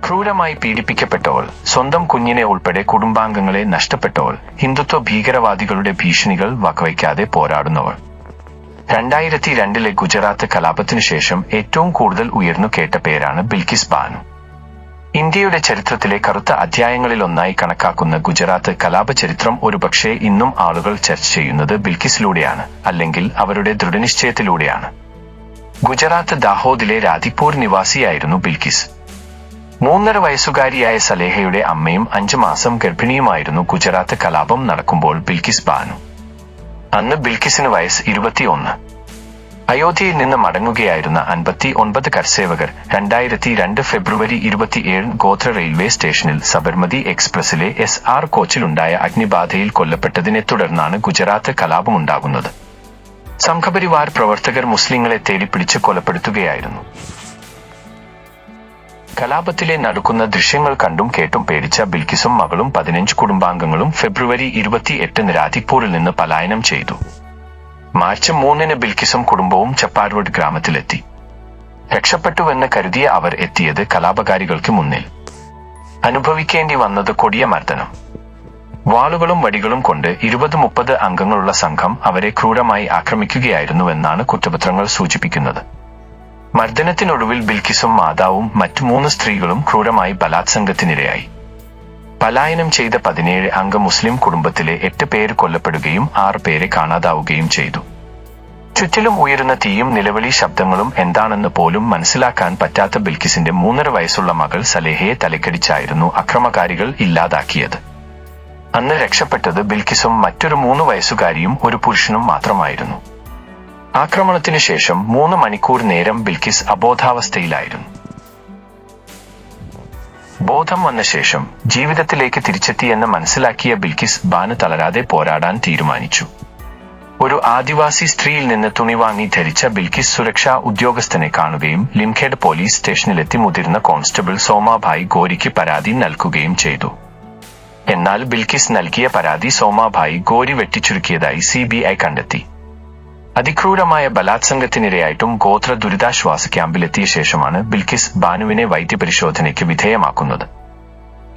ക്രൂരമായി പീഡിപ്പിക്കപ്പെട്ടവൾ, സ്വന്തം കുഞ്ഞിനെ ഉൾപ്പെടെ കുടുംബാംഗങ്ങളെ നഷ്ടപ്പെട്ടവൾ, ഹിന്ദുത്വ ഭീകരവാദികളുടെ ഭീഷണികൾ വകവയ്ക്കാതെ പോരാടുന്നവൾ. 2002 ഗുജറാത്ത് കലാപത്തിനു ശേഷം ഏറ്റവും കൂടുതൽ ഉയർന്നു കേട്ട പേരാണ് ബിൽക്കിസ് ബാനു. ഇന്ത്യയുടെ ചരിത്രത്തിലെ കറുത്ത അധ്യായങ്ങളിലൊന്നായി കണക്കാക്കുന്ന ഗുജറാത്ത് കലാപ ചരിത്രം ഒരുപക്ഷേ ഇന്നും ആളുകൾ ചർച്ച ചെയ്യുന്നത് ബിൽക്കിസിലൂടെയാണ്, അല്ലെങ്കിൽ അവരുടെ ദൃഢനിശ്ചയത്തിലൂടെയാണ്. ഗുജറാത്ത് ദാഹോദിലെ രാധിപൂർ നിവാസിയായിരുന്നു ബിൽക്കിസ്. 3.5 വയസ്സുകാരിയായ സലേഹയുടെ അമ്മയും 5 മാസം ഗർഭിണിയുമായിരുന്നു ഗുജറാത്ത് കലാപം നടക്കുമ്പോൾ ബിൽക്കിസ് ബാനു. അന്ന് ബിൽക്കിസിന് വയസ്സ് 21. അയോധ്യയിൽ നിന്ന് മടങ്ങുകയായിരുന്ന 59 കർസേവകർ 2002 ഫെബ്രുവരി 27 ഗോത്ര റെയിൽവേ സ്റ്റേഷനിൽ സബർമതി എക്സ്പ്രസിലെ SR കോച്ചിലുണ്ടായ അഗ്നിബാധയിൽ കൊല്ലപ്പെട്ടതിനെ തുടർന്നാണ് ഗുജറാത്ത് കലാപമുണ്ടാകുന്നത്. സംഘപരിവാർ പ്രവർത്തകർ മുസ്ലിങ്ങളെ തേടിപ്പിടിച്ച് കൊലപ്പെടുത്തുകയായിരുന്നു. കലാപത്തിലെ നടക്കുന്ന ദൃശ്യങ്ങൾ കണ്ടും കേട്ടും പേടിച്ച ബിൽക്കിസും മകളും 15 കുടുംബാംഗങ്ങളും ഫെബ്രുവരി 28 രാധിപൂരിൽ നിന്ന് പലായനം ചെയ്തു. മാർച്ച് 3 ബിൽക്കിസും കുടുംബവും ചപ്പാർവഡ് ഗ്രാമത്തിലെത്തി. രക്ഷപ്പെട്ടുവെന്ന് കരുതിയ അവർ എത്തിയത് കലാപകാരികൾക്ക് മുന്നിൽ. അനുഭവിക്കേണ്ടി വന്നത് കൊടിയ മർദ്ദനം. വാളുകളും വടികളും കൊണ്ട് 20-30 അംഗങ്ങളുള്ള സംഘം അവരെ ക്രൂരമായി ആക്രമിക്കുകയായിരുന്നുവെന്നാണ് കുറ്റപത്രങ്ങൾ സൂചിപ്പിക്കുന്നത്. മർദ്ദനത്തിനൊടുവിൽ ബിൽക്കിസും മാതാവും മറ്റു 3 സ്ത്രീകളും ക്രൂരമായി ബലാത്സംഗത്തിനിരയായി. പലായനം ചെയ്ത 17 അംഗ മുസ്ലിം കുടുംബത്തിലെ 8 പേര് കൊല്ലപ്പെടുകയും 6 പേരെ കാണാതാവുകയും ചെയ്തു. ചുറ്റിലും ഉയരുന്ന തീയും നിലവിളി ശബ്ദങ്ങളും എന്താണെന്ന് പോലും മനസ്സിലാക്കാൻ പറ്റാത്ത ബിൽക്കിസിന്റെ 3.5 വയസ്സുള്ള മകൾ സലേഹയെ തലക്കടിച്ചായിരുന്നു അക്രമകാരികൾ ഇല്ലാതാക്കിയത്. അന്ന് രക്ഷപ്പെട്ടത് ബിൽക്കിസും മറ്റൊരു 3 വയസ്സുകാരിയും ഒരു പുരുഷനും മാത്രമായിരുന്നു. ആക്രമണത്തിനു ശേഷം 3 മണിക്കൂർ നേരം ബിൽക്കിസ് അബോധാവസ്ഥയിലായിരുന്നു. ബോധം വന്ന ശേഷം ജീവിതത്തിലേക്ക് തിരിച്ചെത്തിയെന്ന് മനസ്സിലാക്കിയ ബിൽക്കിസ് ബാനു തളരാതെ പോരാടാൻ തീരുമാനിച്ചു. ഒരു ആദിവാസി സ്ത്രീയിൽ നിന്ന് തുണി വാങ്ങി ധരിച്ച ബിൽക്കിസ് സുരക്ഷാ ഉദ്യോഗസ്ഥനെ കാണുകയും ലിംഖേഡ് പോലീസ് സ്റ്റേഷനിലെത്തി മുതിർന്ന കോൺസ്റ്റബിൾ സോമാഭായ് ഗോരിക്ക് പരാതി നൽകുകയും ചെയ്തു. എന്നാൽ ബിൽക്കിസ് നൽകിയ പരാതി സോമാഭായ് ഗോരി വെട്ടിച്ചുരുക്കിയതായി CBI കണ്ടെത്തി. അതിക്രൂരമായ ബലാത്സംഗത്തിനിരയായിട്ടും ഗോത്ര ദുരിതാശ്വാസ ക്യാമ്പിലെത്തിയ ശേഷമാണ് ബിൽക്കിസ് ബാനുവിനെ വൈദ്യപരിശോധനയ്ക്ക് വിധേയമാക്കുന്നത്.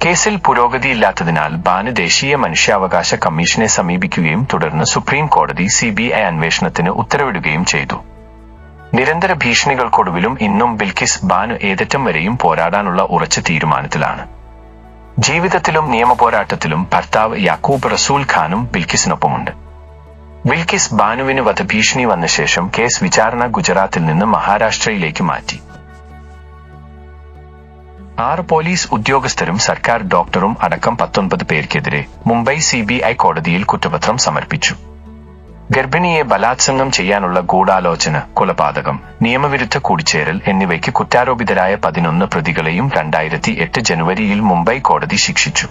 കേസിൽ പുരോഗതിയില്ലാത്തതിനാൽ ബാനു ദേശീയ മനുഷ്യാവകാശ കമ്മീഷനെ സമീപിക്കുകയും തുടർന്ന് സുപ്രീം കോടതി CBI അന്വേഷണത്തിന് ഉത്തരവിടുകയും ചെയ്തു. നിരന്തര ഭീഷണികൾക്കൊടുവിലും ഇന്നും ബിൽക്കിസ് ബാനു ഏതറ്റം വരെയും പോരാടാനുള്ള ഉറച്ച തീരുമാനത്തിലാണ്. ജീവിതത്തിലും നിയമപോരാട്ടത്തിലും ഭർത്താവ് യാക്കൂബ് റസൂൽ ഖാനും ബിൽക്കിസിനൊപ്പമുണ്ട്. ബിൽക്കിസ് ബാനുവിന് വധഭീഷണി വന്ന ശേഷം കേസ് വിചാരണ ഗുജറാത്തിൽ നിന്ന് മഹാരാഷ്ട്രയിലേക്ക് മാറ്റി. 6 പോലീസ് ഉദ്യോഗസ്ഥരും സർക്കാർ ഡോക്ടറും അടക്കം 19 പേർക്കെതിരെ മുംബൈ CBI കോടതിയിൽ കുറ്റപത്രം സമർപ്പിച്ചു. ഗർഭിണിയെ ബലാത്സംഗം ചെയ്യാനുള്ള ഗൂഢാലോചന, കൊലപാതകം, നിയമവിരുദ്ധ കൂടിച്ചേരൽ എന്നിവയ്ക്ക് കുറ്റാരോപിതരായ 11 പ്രതികളെയും 2008 ജനുവരിയിൽ മുംബൈ കോടതി ശിക്ഷിച്ചു.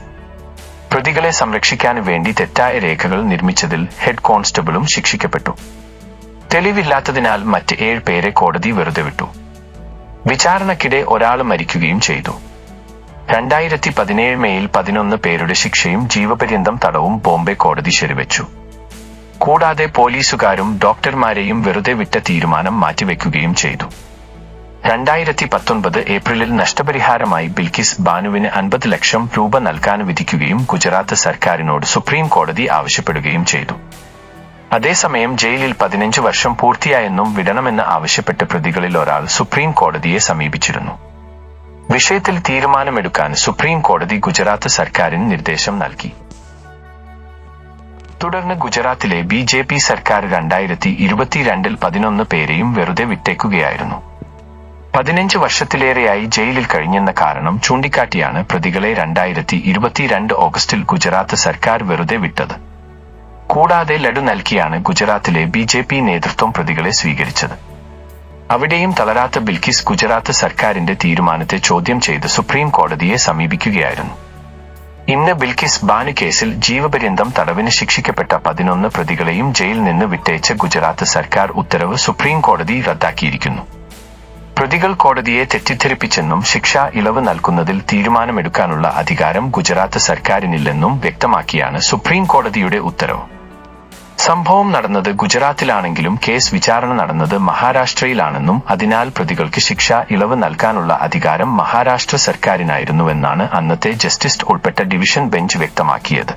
പ്രതികളെ സംരക്ഷിക്കാൻ വേണ്ടി തെറ്റായ രേഖകൾ നിർമ്മിച്ചതിൽ ഹെഡ് കോൺസ്റ്റബിളും ശിക്ഷിക്കപ്പെട്ടു. തെളിവില്ലാത്തതിനാൽ മറ്റ് 7 പേരെ കോടതി വെറുതെ വിട്ടു. വിചാരണക്കിടെ ഒരാൾ മരിക്കുകയും ചെയ്തു. 2017 മെയിൽ 11 പേരുടെ ശിക്ഷയും ജീവപര്യന്തം തടവും ബോംബെ കോടതി ശരിവെച്ചു. കൂടാതെ പോലീസുകാരും ഡോക്ടർമാരെയും വെറുതെ വിട്ട തീരുമാനം മാറ്റിവെക്കുകയും ചെയ്തു. 2019 ഏപ്രിലിൽ നഷ്ടപരിഹാരമായി ബിൽക്കിസ് ബാനുവിന് 50 ലക്ഷം രൂപ നൽകാൻ വിധിക്കുകയും ഗുജറാത്ത് സർക്കാരിനോട് സുപ്രീം കോടതി ആവശ്യപ്പെടുകയും ചെയ്തു. അതേസമയം ജയിലിൽ 15 വർഷം പൂർത്തിയായെന്നും വിടണമെന്ന് ആവശ്യപ്പെട്ട് പ്രതികളിൽ ഒരാൾ സുപ്രീം കോടതിയെ സമീപിച്ചിരുന്നു. വിഷയത്തിൽ തീരുമാനമെടുക്കാൻ സുപ്രീം കോടതി ഗുജറാത്ത് സർക്കാരിന് നിർദ്ദേശം നൽകി. തുടർന്ന് ഗുജറാത്തിലെ BJP സർക്കാർ 2022 11 പേരെയും വെറുതെ വിട്ടേക്കുകയായിരുന്നു. 15 വർഷത്തിലേറെയായി ജയിലിൽ കഴിഞ്ഞെന്ന കാരണം ചൂണ്ടിക്കാട്ടിയാണ് പ്രതികളെ 2022 ഓഗസ്റ്റിൽ ഗുജറാത്ത് സർക്കാർ വെറുതെ വിട്ടത്. കൂടാതെ ലഡു നൽകിയാണ് ഗുജറാത്തിലെ BJP നേതൃത്വം പ്രതികളെ സ്വീകരിച്ചത്. അവിടെയും തളരാത്ത ബിൽക്കിസ് ഗുജറാത്ത് സർക്കാരിന്റെ തീരുമാനത്തെ ചോദ്യം ചെയ്ത് സുപ്രീം കോടതിയെ സമീപിക്കുകയായിരുന്നു. ഇന്ന് ബിൽക്കിസ് ബാനു കേസിൽ ജീവപര്യന്തം തടവിന് ശിക്ഷിക്കപ്പെട്ട 11 പ്രതികളെയും ജയിലിൽ നിന്ന് വിട്ടയച്ച ഗുജറാത്ത് സർക്കാർ ഉത്തരവ് സുപ്രീം കോടതി റദ്ദാക്കിയിരിക്കുന്നു. പ്രതികൾ കോടതിയെ തെറ്റിദ്ധരിപ്പിച്ചെന്നും ശിക്ഷാ ഇളവ് നൽകുന്നതിൽ തീരുമാനമെടുക്കാനുള്ള അധികാരം ഗുജറാത്ത് സർക്കാരിനില്ലെന്നും വ്യക്തമാക്കിയാണ് സുപ്രീം കോടതിയുടെ ഉത്തരവ്. സംഭവം നടന്നത് ഗുജറാത്തിലാണെങ്കിലും കേസ് വിചാരണ നടന്നത് മഹാരാഷ്ട്രയിലാണെന്നും അതിനാൽ പ്രതികൾക്ക് ശിക്ഷാ ഇളവ് നൽകാനുള്ള അധികാരം മഹാരാഷ്ട്ര സർക്കാരിനായിരുന്നുവെന്നാണ് അന്നത്തെ ജസ്റ്റിസ് ഉൾപ്പെട്ട ഡിവിഷൻ ബെഞ്ച് വ്യക്തമാക്കിയത്.